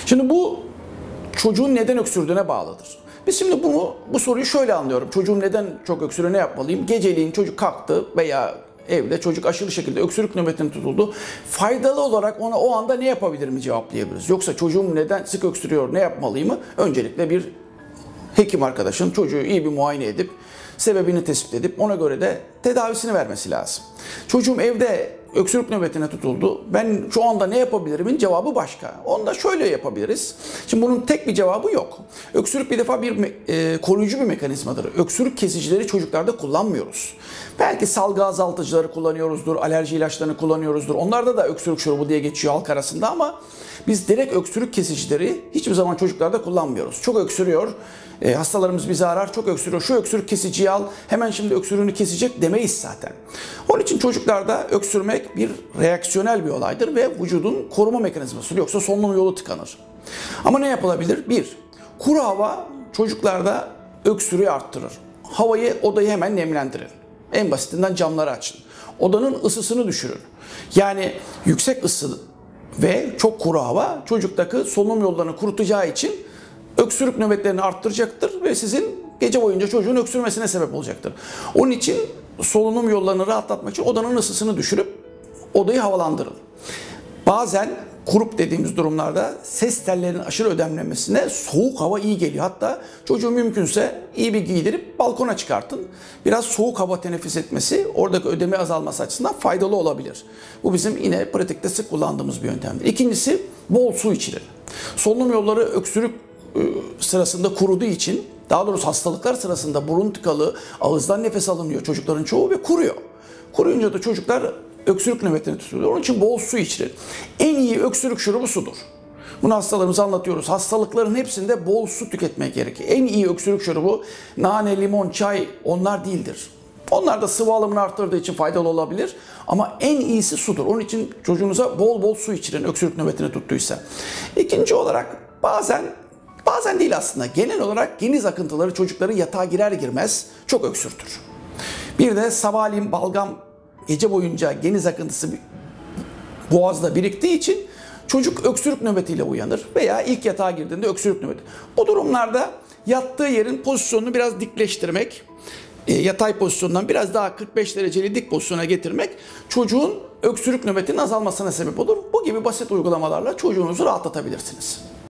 Şimdi bu çocuğun neden öksürdüğüne bağlıdır. Biz şimdi bu soruyu şöyle anlıyorum. Çocuğum neden çok öksürüyor, ne yapmalıyım? Geceliğin çocuk kalktı veya evde çocuk aşırı şekilde öksürük nöbetine tutuldu. Faydalı olarak ona o anda ne yapabilirim cevaplayabiliriz. Yoksa çocuğum neden sık öksürüyor, ne yapmalıyım mı? Öncelikle bir hekim arkadaşın çocuğu iyi bir muayene edip sebebini tespit edip ona göre de tedavisini vermesi lazım. Çocuğum evde öksürük nöbetine tutuldu. Ben şu anda ne yapabilirimin cevabı başka. Onu da şöyle yapabiliriz. Şimdi bunun tek bir cevabı yok. Öksürük bir defa bir koruyucu bir mekanizmadır. Öksürük kesicileri çocuklarda kullanmıyoruz. Belki salgı azaltıcıları kullanıyoruzdur, alerji ilaçlarını kullanıyoruzdur. Onlarda da öksürük şurubu diye geçiyor halk arasında ama biz direkt öksürük kesicileri hiçbir zaman çocuklarda kullanmıyoruz. Çok öksürüyor, hastalarımız bizi arar, çok öksürüyor, şu öksürük kesiciyi al, hemen şimdi öksürüğünü kesecek demeyiz zaten. Onun için çocuklarda öksürmek bir reaksiyonel bir olaydır ve vücudun koruma mekanizması, yoksa solunum yolu tıkanır. Ama ne yapılabilir? Bir, kuru hava çocuklarda öksürüğü arttırır. Odayı hemen nemlendirin. En basitinden camları açın. Odanın ısısını düşürün. Yani yüksek ısı ve çok kuru hava çocuktaki solunum yollarını kurutacağı için öksürük nöbetlerini arttıracaktır ve sizin gece boyunca çocuğun öksürmesine sebep olacaktır. Onun için solunum yollarını rahatlatmak için odanın ısısını düşürüp odayı havalandırın. Bazen kurup dediğimiz durumlarda ses tellerinin aşırı ödemlenmesine soğuk hava iyi geliyor. Hatta çocuğu mümkünse iyi bir giydirip balkona çıkartın. Biraz soğuk hava teneffüs etmesi oradaki ödemi azalması açısından faydalı olabilir. Bu bizim yine pratikte sık kullandığımız bir yöntemdir. İkincisi, bol su içilir. Solunum yolları öksürük sırasında kuruduğu için, daha doğrusu hastalıklar sırasında burun tıkalı, ağızdan nefes alınıyor çocukların çoğu ve kuruyor. Kuruyunca da çocuklar öksürük nöbetine tutuluyor. Onun için bol su içilir. En iyi öksürük şurubu sudur. Bunu hastalarımıza anlatıyoruz. Hastalıkların hepsinde bol su tüketmek gerekir. En iyi öksürük şurubu nane, limon, çay onlar değildir. Onlar da sıvı alımını arttırdığı için faydalı olabilir. Ama en iyisi sudur. Onun için çocuğunuza bol bol su içirin öksürük nöbetine tuttuysa. İkinci olarak bazen değil aslında, genel olarak geniz akıntıları çocukları yatağa girer girmez çok öksürtür. Bir de sabahleyin balgam gece boyunca geniz akıntısı boğazda biriktiği için çocuk öksürük nöbetiyle uyanır veya ilk yatağa girdiğinde öksürük nöbeti. Bu durumlarda yattığı yerin pozisyonunu biraz dikleştirmek, yatay pozisyondan biraz daha 45 dereceli dik pozisyona getirmek çocuğun öksürük nöbetinin azalmasına sebep olur. Bu gibi basit uygulamalarla çocuğunuzu rahatlatabilirsiniz.